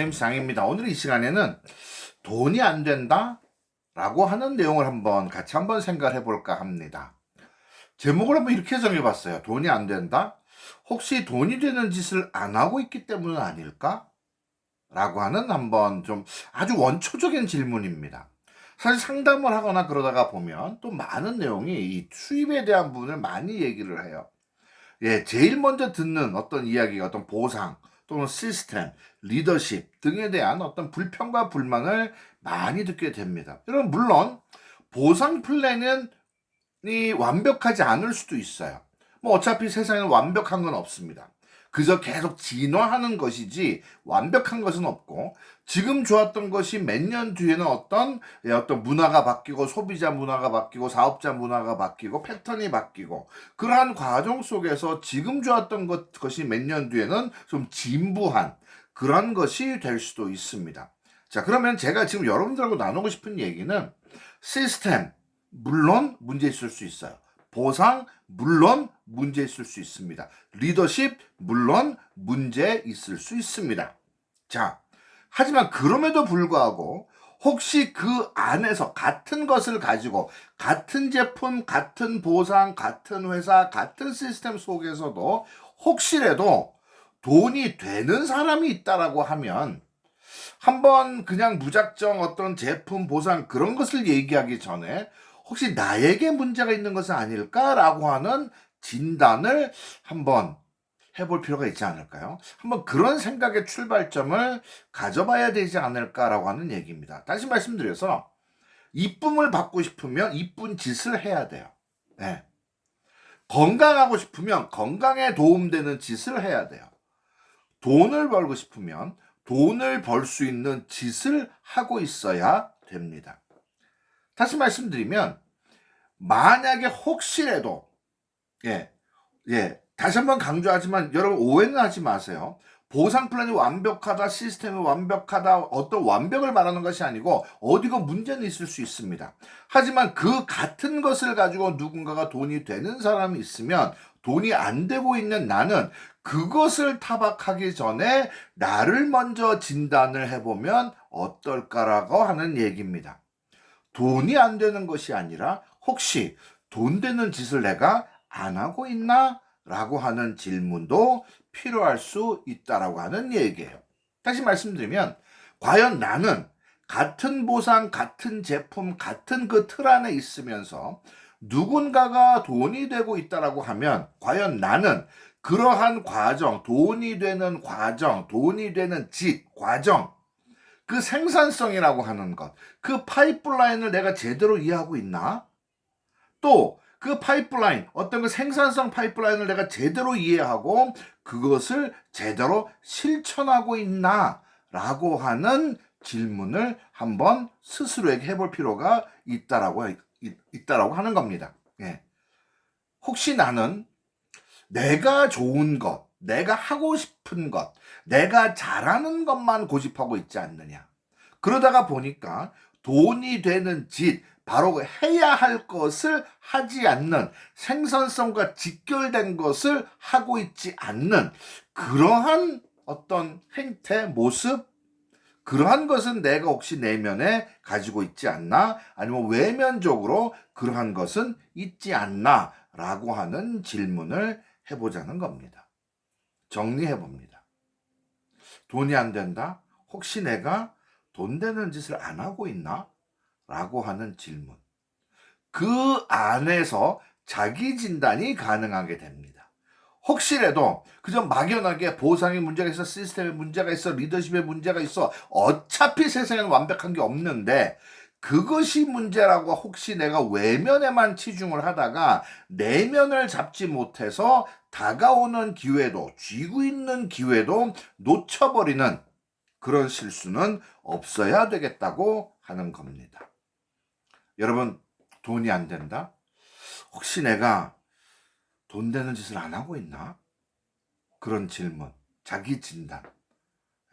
제임스 장입니다. 오늘 이 시간에는 돈이 안 된다? 라고 하는 내용을 같이 한번 생각을 해볼까 합니다. 제목을 한번 이렇게 정해봤어요. 돈이 안 된다? 혹시 돈이 되는 짓을 안 하고 있기 때문은 아닐까? 라고 하는 한번 좀 아주 원초적인 질문입니다. 사실 상담을 하거나 그러다가 보면 또 많은 내용이 이 수입에 대한 부분을 많이 얘기를 해요. 제일 먼저 듣는 어떤 이야기가 어떤 보상 또는 시스템, 리더십 등에 대한 어떤 불평과 불만을 많이 듣게 됩니다. 여러분, 물론 보상 플랜은 이 완벽하지 않을 수도 있어요. 뭐 어차피 세상에 완벽한 건 없습니다. 그저 계속 진화하는 것이지 완벽한 것은 없고, 지금 좋았던 것이 몇 년 뒤에는 어떤 문화가 바뀌고, 소비자 문화가 바뀌고, 사업자 문화가 바뀌고, 패턴이 바뀌고, 그러한 과정 속에서 지금 좋았던 것이 몇 년 뒤에는 좀 진부한 그런 것이 될 수도 있습니다. 자, 그러면 제가 지금 여러분들하고 나누고 싶은 얘기는, 시스템 물론 문제 있을 수 있어요. 보상 물론 문제 있을 수 있습니다. 리더십 물론 문제 있을 수 있습니다. 자, 하지만 그럼에도 불구하고 혹시 그 안에서 같은 것을 가지고 같은 제품, 같은 보상, 같은 회사, 같은 시스템 속에서도 혹시라도 돈이 되는 사람이 있다라고 하면, 한번 그냥 무작정 어떤 제품 보상 그런 것을 얘기하기 전에 혹시 나에게 문제가 있는 것은 아닐까라고 하는 진단을 한번 해볼 필요가 있지 않을까요? 한번 그런 생각의 출발점을 가져봐야 되지 않을까라고 하는 얘기입니다. 다시 말씀드려서, 이쁨을 받고 싶으면 이쁜 짓을 해야 돼요. 네. 건강하고 싶으면 건강에 도움되는 짓을 해야 돼요. 돈을 벌고 싶으면 돈을 벌 수 있는 짓을 하고 있어야 됩니다. 다시 말씀드리면, 만약에 혹시라도, 예, 다시 한번 강조하지만 여러분 오해는 하지 마세요. 보상 플랜이 완벽하다, 시스템이 완벽하다, 어떤 완벽을 말하는 것이 아니고 어디가 문제는 있을 수 있습니다. 하지만 그 같은 것을 가지고 누군가가 돈이 되는 사람이 있으면, 돈이 안 되고 있는 나는 그것을 타박하기 전에 나를 먼저 진단을 해보면 어떨까라고 하는 얘기입니다. 돈이 안 되는 것이 아니라 혹시 돈 되는 짓을 내가 안 하고 있나? 라고 하는 질문도 필요할 수 있다라고 하는 얘기예요. 다시 말씀드리면, 과연 나는 같은 보상, 같은 제품, 같은 그 틀 안에 있으면서 누군가가 돈이 되고 있다라고 하면, 과연 나는 그러한 과정, 돈이 되는 과정, 돈이 되는 과정, 그 생산성이라고 하는 것, 그 파이프라인을 내가 제대로 이해하고 있나? 또 그 파이프라인, 어떤 그 생산성 파이프라인을 내가 제대로 이해하고 그것을 제대로 실천하고 있나? 라고 하는 질문을 한번 스스로에게 해볼 필요가 있다라고 하는 겁니다. 예. 혹시 나는 내가 좋은 것, 내가 하고 싶은 것, 내가 잘하는 것만 고집하고 있지 않느냐? 그러다가 보니까 돈이 되는 짓, 바로 해야 할 것을 하지 않는, 생산성과 직결된 것을 하고 있지 않는 그러한 어떤 행태, 모습, 그러한 것은 내가 혹시 내면에 가지고 있지 않나? 아니면 외면적으로 그러한 것은 있지 않나? 라고 하는 질문을 해보자는 겁니다. 정리해봅니다. 돈이 안 된다? 혹시 내가 돈 되는 짓을 안 하고 있나? 라고 하는 질문. 그 안에서 자기 진단이 가능하게 됩니다. 혹시라도 그저 막연하게 보상에 문제가 있어, 시스템에 문제가 있어, 리더십에 문제가 있어, 어차피 세상에는 완벽한 게 없는데 그것이 문제라고 혹시 내가 외면에만 치중을 하다가 내면을 잡지 못해서 다가오는 기회도, 쥐고 있는 기회도 놓쳐버리는 그런 실수는 없어야 되겠다고 하는 겁니다. 여러분, 돈이 안 된다? 혹시 내가 돈 되는 짓을 안 하고 있나? 그런 질문, 자기 진단.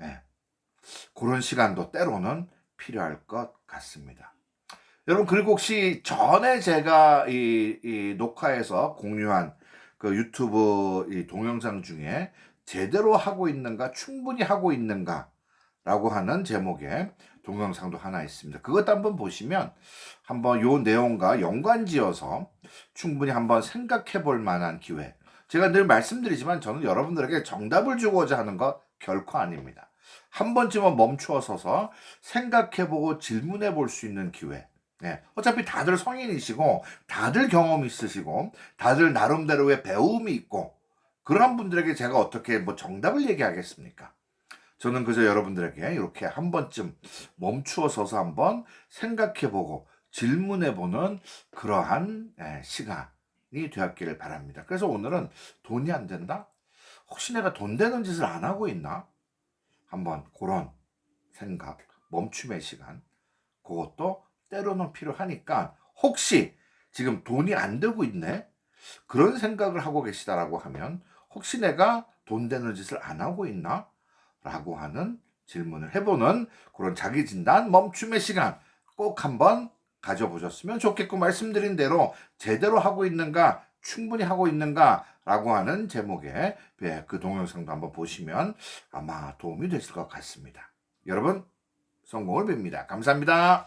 예. 그런 시간도 때로는 필요할 것 같습니다. 여러분, 그리고 혹시 전에 제가 이 녹화해서 공유한 그 유튜브 이 동영상 중에 제대로 하고 있는가, 충분히 하고 있는가 라고 하는 제목의 동영상도 하나 있습니다. 그것도 한번 보시면 한번 요 내용과 연관지어서 충분히 한번 생각해 볼 만한 기회. 제가 늘 말씀드리지만 저는 여러분들에게 정답을 주고자 하는 거 결코 아닙니다. 한 번쯤은 멈추어 서서 생각해 보고 질문해 볼 수 있는 기회. 네. 어차피 다들 성인이시고 다들 경험이 있으시고 다들 나름대로의 배움이 있고 그런 분들에게 제가 어떻게 뭐 정답을 얘기하겠습니까? 저는 그저 여러분들에게 이렇게 한 번쯤 멈추어 서서 한번 생각해 보고 질문해 보는 그러한 시간이 되었기를 바랍니다. 그래서 오늘은 돈이 안 된다? 혹시 내가 돈 되는 짓을 안 하고 있나? 한번 그런 생각, 멈춤의 시간, 그것도 때로는 필요하니까 혹시 지금 돈이 안 되고 있네? 그런 생각을 하고 계시다라고 하면 혹시 내가 돈 되는 짓을 안 하고 있나? 라고 하는 질문을 해보는 그런 자기진단 멈춤의 시간 꼭 한번 가져보셨으면 좋겠고 말씀드린 대로 제대로 하고 있는가 충분히 하고 있는가 라고 하는 제목의 그 동영상도 한번 보시면 아마 도움이 되실 것 같습니다. 여러분 성공을 빕니다. 감사합니다.